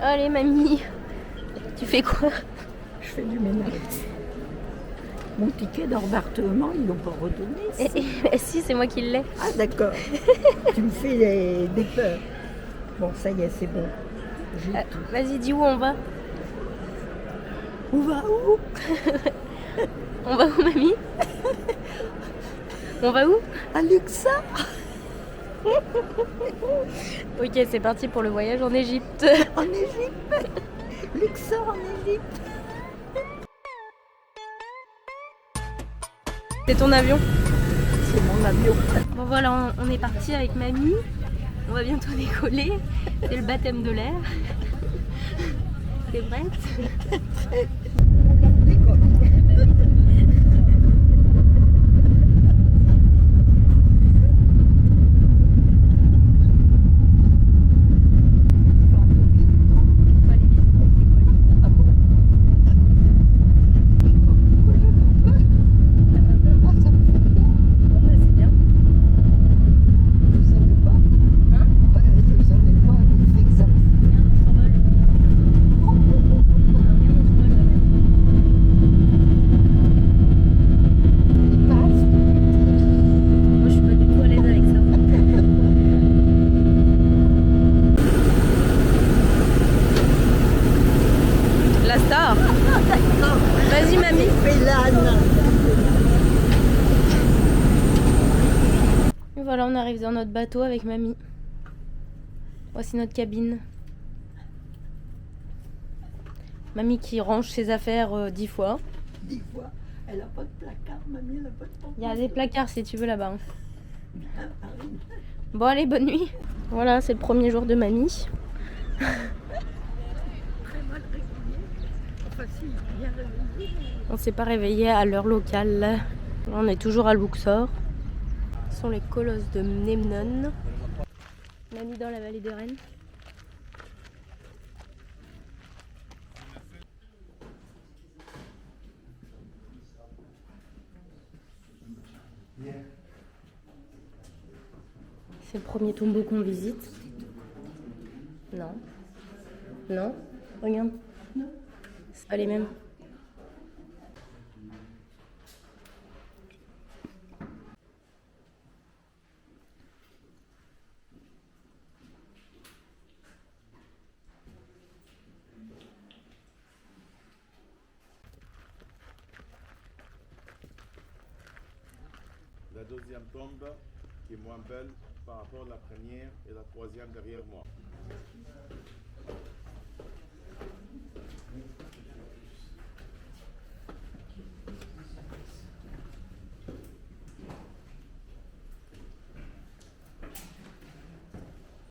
Allez mamie, tu fais quoi? Je fais du ménage. Mon ticket d'embarquement, ils l'ont pas redonné. Si, c'est moi qui l'ai. Ah d'accord. Tu me fais des peurs. Bon, ça y est, c'est bon. J'ai tout. Vas-y, dis où on va? On va où? On va où mamie? On va où? À Luxor. Ok, c'est parti pour le voyage en Égypte. En Égypte. Luxor en Égypte. C'est ton avion? C'est mon avion. Bon voilà, on est parti avec mamie. On va bientôt décoller. C'est le baptême de l'air. T'es prête? Décolle. La star. Vas-y mamie. Fais l'âne. Et voilà, on arrive dans notre bateau avec mamie. Voici notre cabine. Mamie qui range ses affaires 10 fois. 10 fois. Elle a pas de placard, mamie, elle a pas de placard. Il y a des placards si tu veux là-bas. Bon allez, bonne nuit. Voilà, c'est le premier jour de mamie. Très mal réveillée. Enfin si, bien réveillée. On s'est pas réveillé à l'heure locale. On est toujours à Luxor. Ce sont les colosses de Memnon. Mamie dans la vallée de Rennes. C'est le premier tombeau qu'on visite. Non. Non. Regarde. C'est pas les mêmes. La deuxième tombe qui est moins belle par rapport à la première et la troisième derrière moi.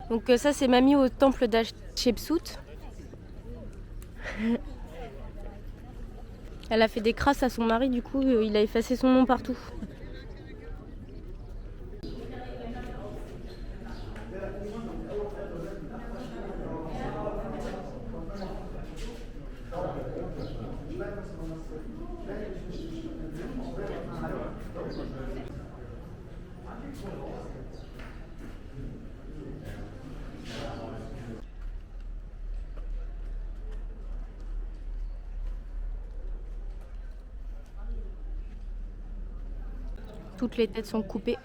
Donc ça c'est mamie au temple d'Hatchepsout. Elle a fait des crasses à son mari, du coup il a effacé son nom partout. Toutes les têtes sont coupées.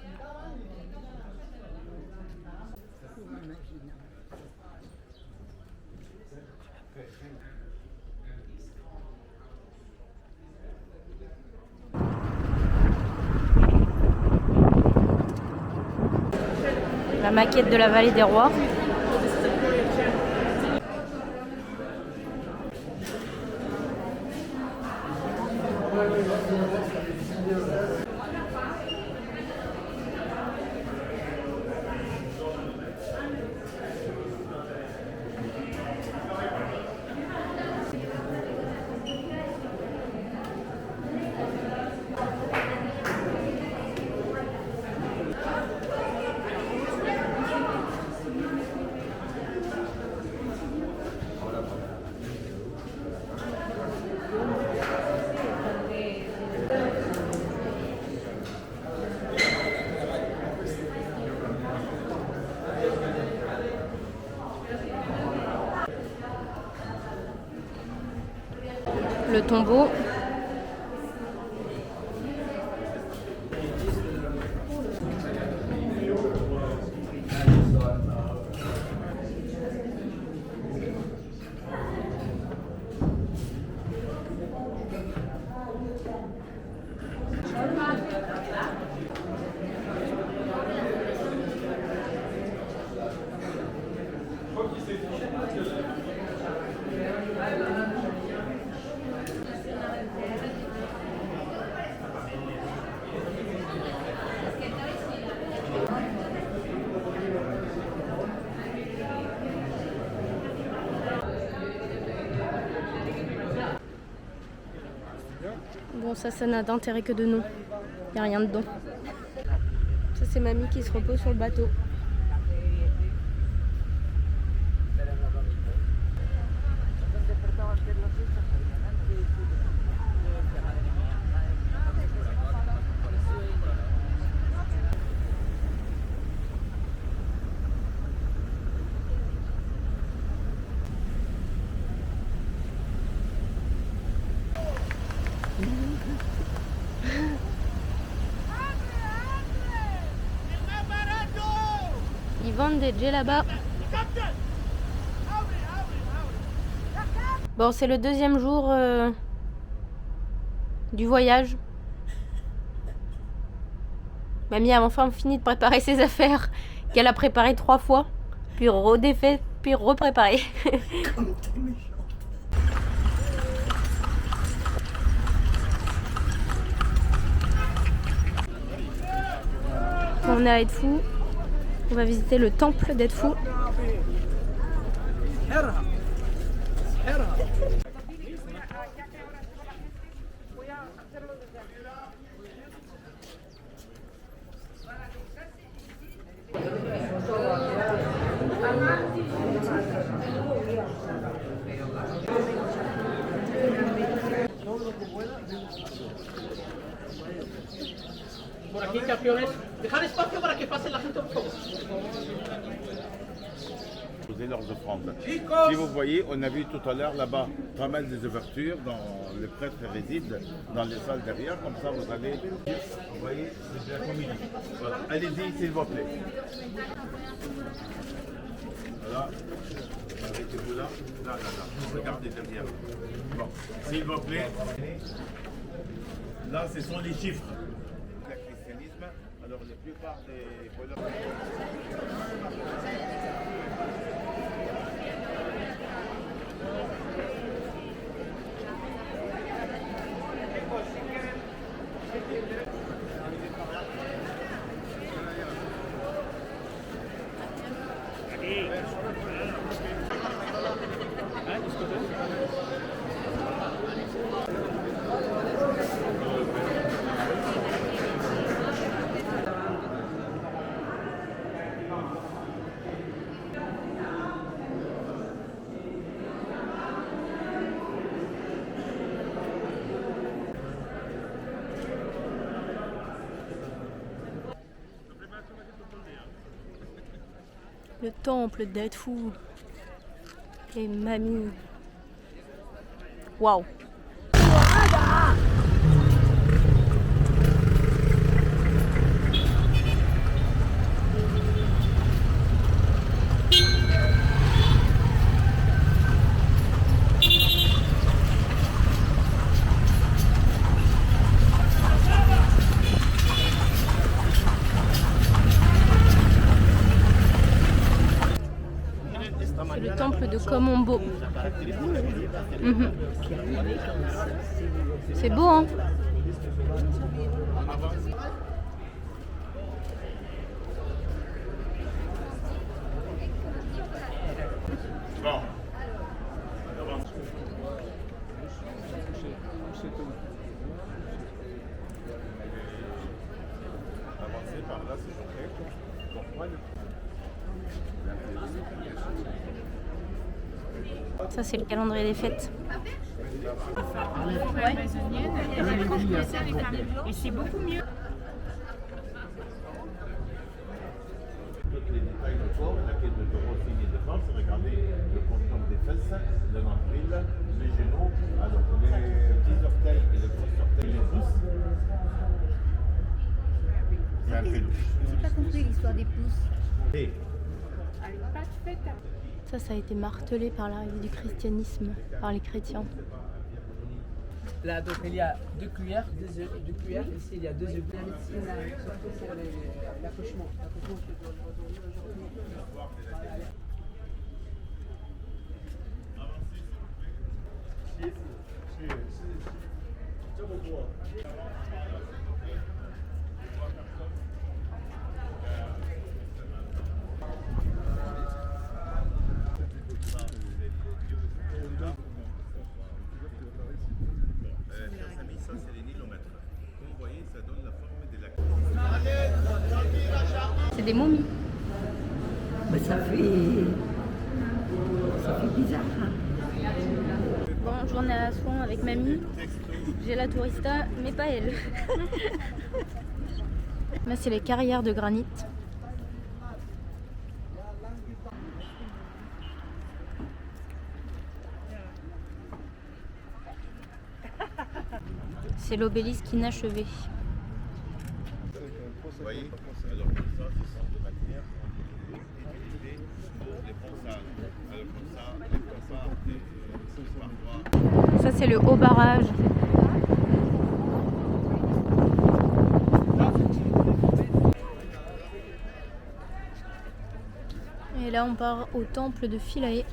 La maquette de la vallée des rois. le tombeau. Bon, ça n'a d'intérêt que de nom. Il n'y a rien dedans. Ça, c'est mamie qui se repose sur le bateau. Ils vendent des djellabas. Bon, c'est le deuxième jour du voyage. Mamie a enfin fini de préparer ses affaires qu'elle a préparées 3 fois, puis redéfait, puis repréparé. Comme t'es méchant. On est à Edfou. On va visiter le temple d'Edfou. Por aquí, campeones. Dejar espacio para que pase la gente un poco. Poser leurs offrandes. Si vous voyez, on a vu tout à l'heure là-bas pas mal des ouvertures dont les prêtres résident dans les salles derrière. Comme ça, vous allez. Vous voyez, c'est de la comédie. Voilà. Allez-y, s'il vous plaît. Voilà. Arrêtez-vous là. Là. Regardez derrière. Bon, s'il vous plaît. Là, ce sont les chiffres. Le christianisme, alors la plupart des voleurs. Le temple d'Edfou. Et mamie. Waouh. C'est le temple de Komombo. C'est beau, hein? Bon. Avancez par là, s'il vous plaît. Ça, c'est le calendrier des fêtes. Et c'est beaucoup mieux. Toutes les détails corps, la queue de taureau signe de force. Regardez le contour des fesses, le nombril, les genoux, alors les petits orteils et les gros orteils, les pouces. C'est un peu louche. J'ai pas compris l'histoire des pouces. Et Ça a été martelé par l'arrivée du christianisme, par les chrétiens. Là, donc il y a 2 cuillères, 2 cuillères. Ici, il y a 2 œufs. La médecine, surtout pour l'accouchement. L'accouchement, c'est aujourd'hui. Ça, c'est les nilomètres. Comme vous voyez, ça donne la forme de la... C'est des momies. Mais ça fait bizarre. Hein. Bon, journée à soin avec mamie. J'ai la tourista, mais pas elle. Là, c'est les carrières de granit. C'est l'obélisque inachevé. Vous voyez, alors comme ça, ce sont des matières utilisées pour les ponçages. Alors comme ça, les ponçages, les parois. Ça, c'est le haut barrage. Et là, on part au temple de Philae.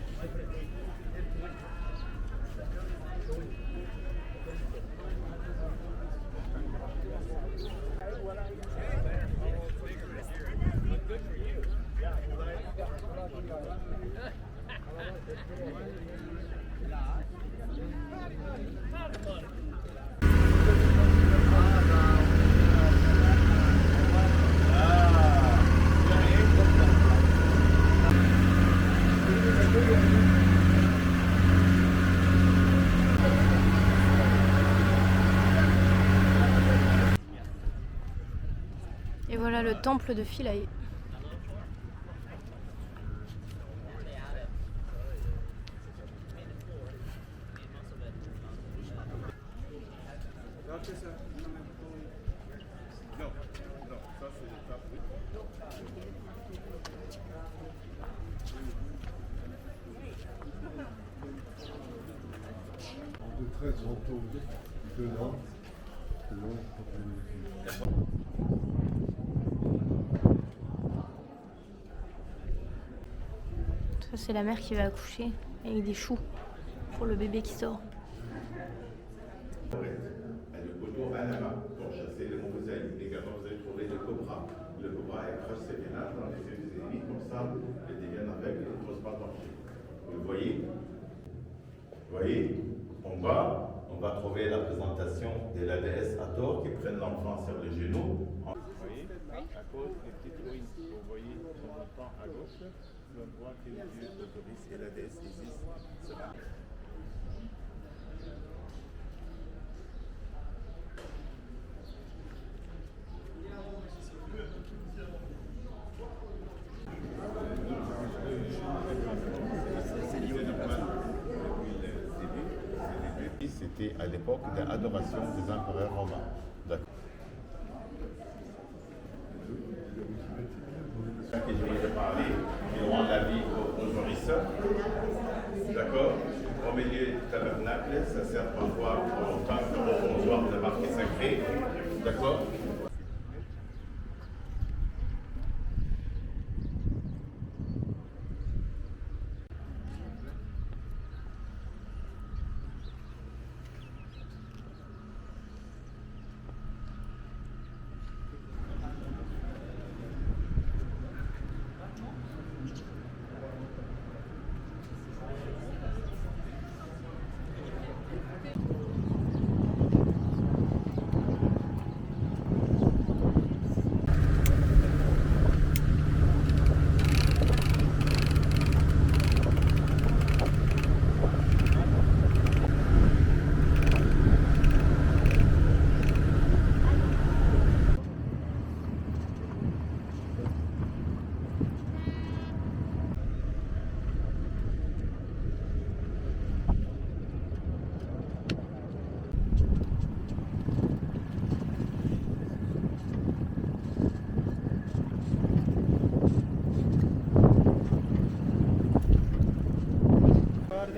Et voilà le temple de Philae. De 13 vantaux de l'an. Ça, c'est la mère qui va accoucher avec des choux pour le bébé qui sort. Le couteau à la main pour chasser les mauvais amis. Également, vous allez trouver le cobra. Le cobra accroche ses vénages dans les yeux des ennemis, comme ça, ils deviennent aveugles et ne posent pas danger. Vous le voyez? Vous voyez? En bas, on va trouver la présentation de la déesse Hathor qui prennent l'enfant sur les genoux. Vous voyez? À cause des petites ruines que vous voyez en montant à gauche, on voit que les dieux d'Osiris et la déesse Isis se battent. C'était à l'époque de l'adoration des empereurs romains. D'accord. Que je viens de parler, qui rend la vie aux nourrisseurs. D'accord. Au milieu du tabernacle, ça sert parfois en tant que reposoir de marque sacrée. D'accord.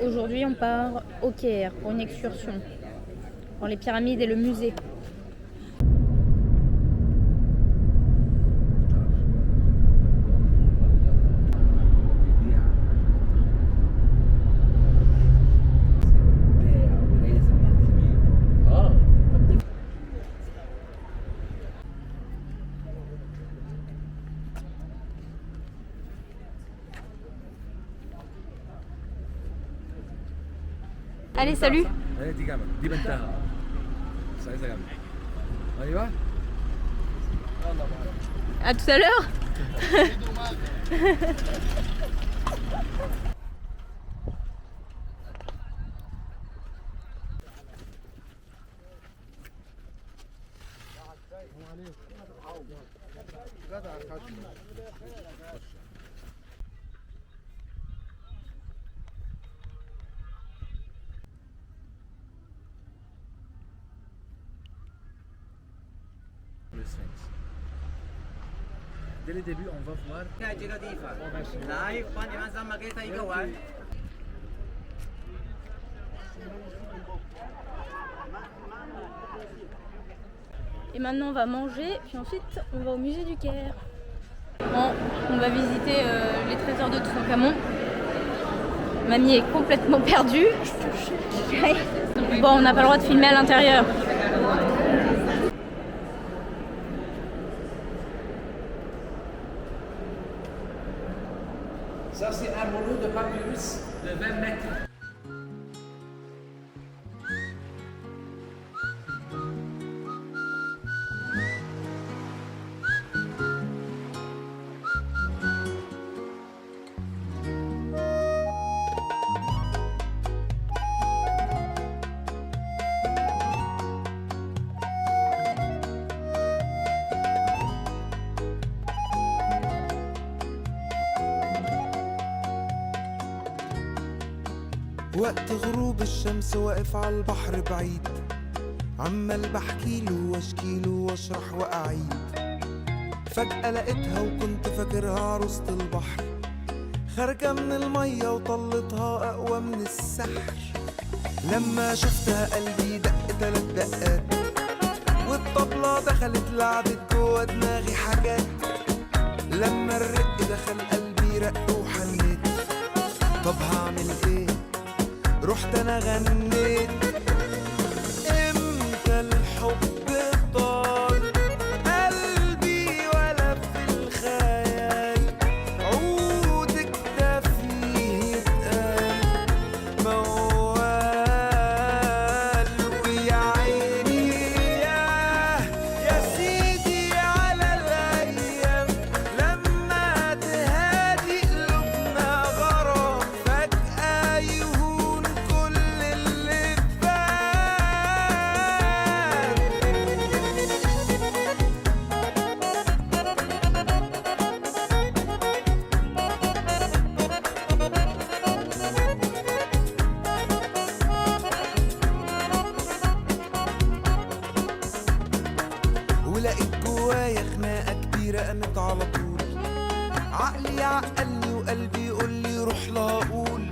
Aujourd'hui, on part au Caire pour une excursion pour les pyramides et le musée. Allez, salut. Allez, dis bentana. Salut, salam. On y va? À tout à l'heure. Le Sphinx. Dès le début, on va voir. Et maintenant, on va manger, puis ensuite, on va au musée du Caire. Bon, on va visiter les trésors de Toutankhamon. Mamie est complètement perdue. Bon, on n'a pas le droit de filmer à l'intérieur. Ça, c'est un rouleau de papyrus de 20 mètres. وقت غروب الشمس واقف على البحر بعيد، عمال بحكيله واشكيله واشرح واعيد. فجأة لقيتها وكنت فاكرها عروسة البحر، خارجة من المية وطلتها أقوى من السحر. لما شفتها قلبي دق 3 دقات، والطبلة دخلت لعبت جوا دماغي حاجات. لما الرق دخل قلبي رق وحنيت، طب هعمل ايه؟ رحت انا غنيت. امتى الحب طال قلبي ولا في الخيال، عودك ده فيه اتقال موال. ويا عيني يا سيدي على الايام، لما تهادي قلوبنا غرام، فجأة يهون كل اللي فات. ولقيت جوايا خناقة كبيرة قامت على طول، عقلي يعقلني وقلبي يقولي روح لا اقول.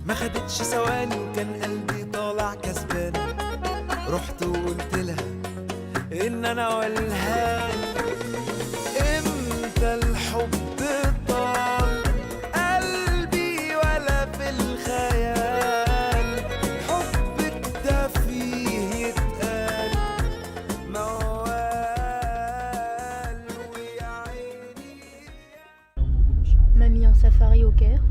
ما خدتش ثواني وكان قلبي طالع كسبان، رحت وقلت لها ان انا والهان. امتى الحب طال قلبي ولا في الخيال، حبك ده فيه يتقال موال. ويا عيني Mamie en safari au Caire.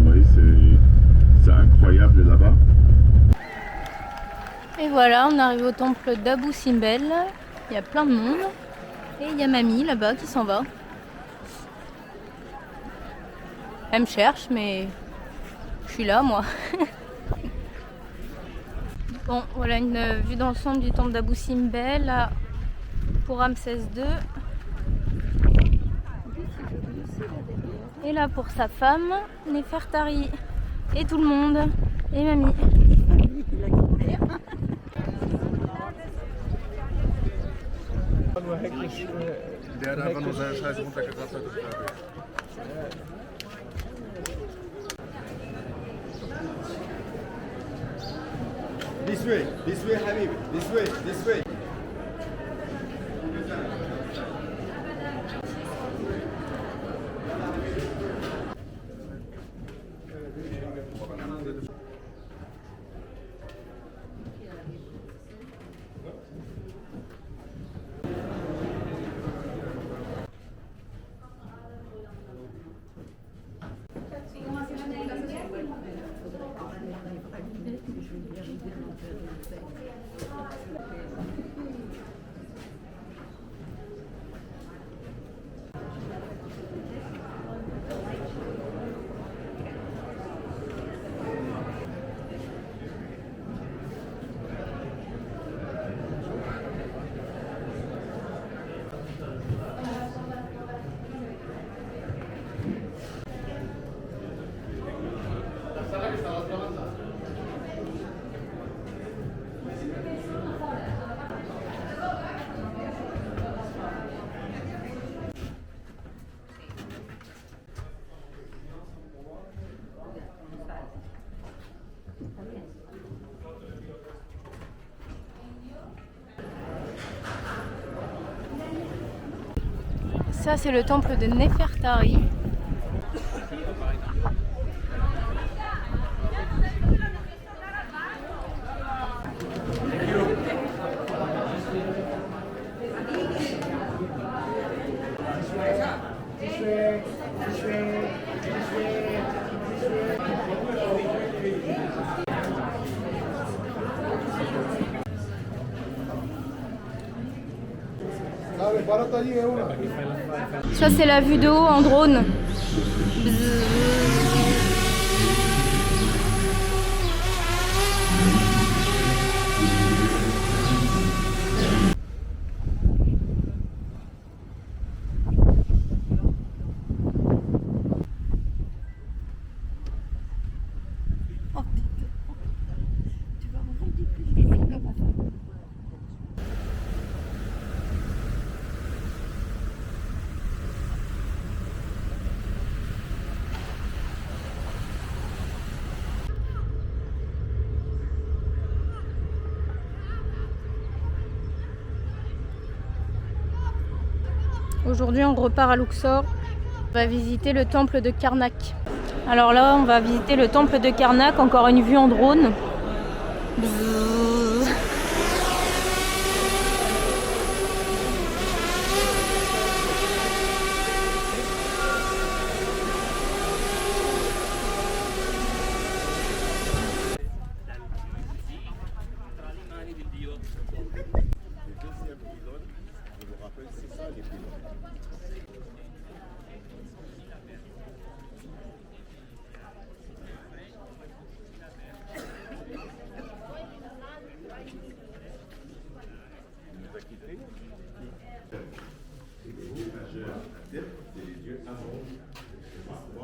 Oui, c'est incroyable là-bas. Et voilà, on arrive au temple d'Abou Simbel. Il y a plein de monde. Et il y a Mamie là-bas qui s'en va. Elle me cherche, mais je suis là, moi. Bon, voilà une vue d'ensemble du temple d'Abou Simbel là, pour Ramsès II. Et là pour sa femme, Nefertari. Et tout le monde. Et mamie. Der hat einfach nur seine Scheiße runtergerattert. This way, Habib. This way. Ça c'est le temple de Nefertari. Ça c'est la vue de haut en drone. Aujourd'hui, on repart à Luxor. On va visiter le temple de Karnak. Alors là, on va visiter le temple de Karnak, encore une vue en drone.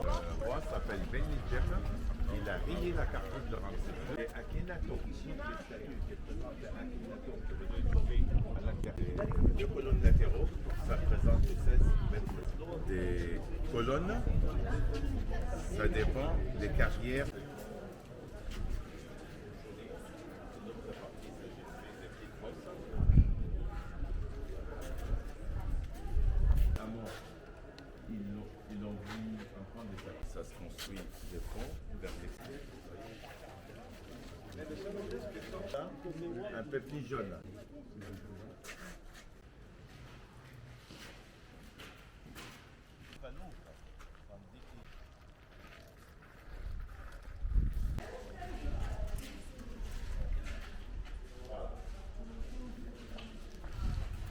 Le roi s'appelle Benidjem. Il a rayé la cartouche de Ramsès. Et Akhenaton, ici, les statues qui représentent Akhenaton, que vous devez trouver à l'intérieur. Deux colonnes latéraux, ça représente les 16 mètres. Des colonnes, ça dépend des carrières. Ils ont vu comprendre ça se construit des ponts vers l'extérieur. Un peu plus jaune.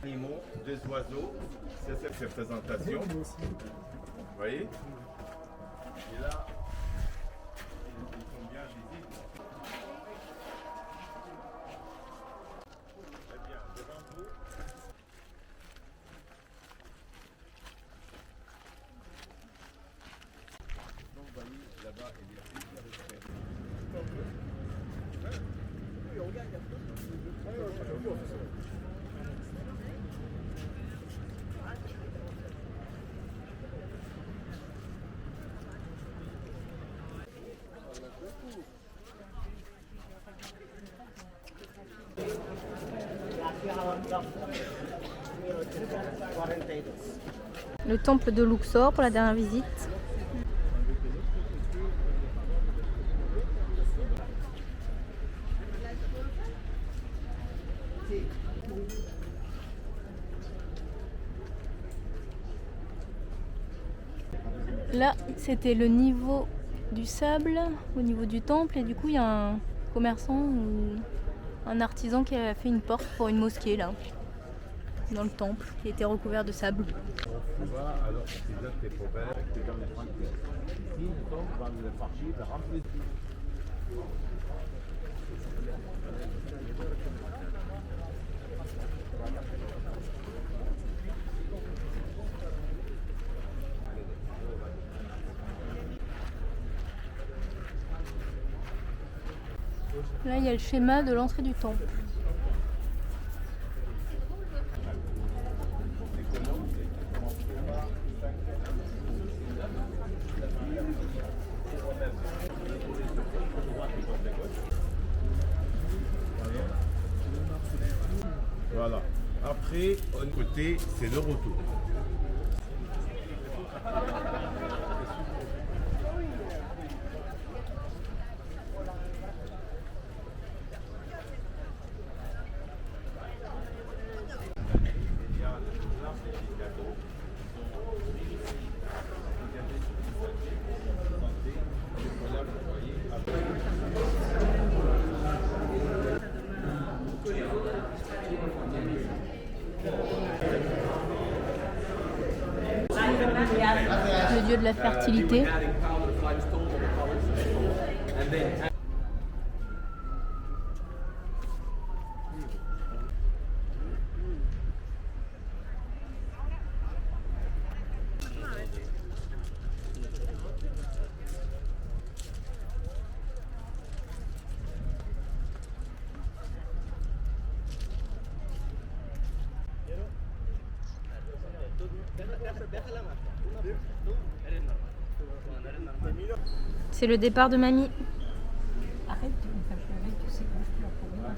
Animaux, deux oiseaux, c'est cette représentation. Vous voyez? Et là, ils sont bien visibles. Très bien, devant vous. Le temple de Luxor pour la dernière visite. Là, c'était le niveau du sable au niveau du temple et du coup, il y a un commerçant ou un artisan qui a fait une porte pour une mosquée là, dans le temple, qui était recouvert de sable. Tu vas, alors tu jettes tes poubelles, tu donnes les tranquilles. Ici, donc, dans le parti, tu remplis. Là, il y a le schéma de l'entrée du temple. Voilà. Après, au côté, c'est le retour. Le dieu de la fertilité. C'est le départ de mamie. Arrête de me faire pleurer, tu sais que je pleure pour rien.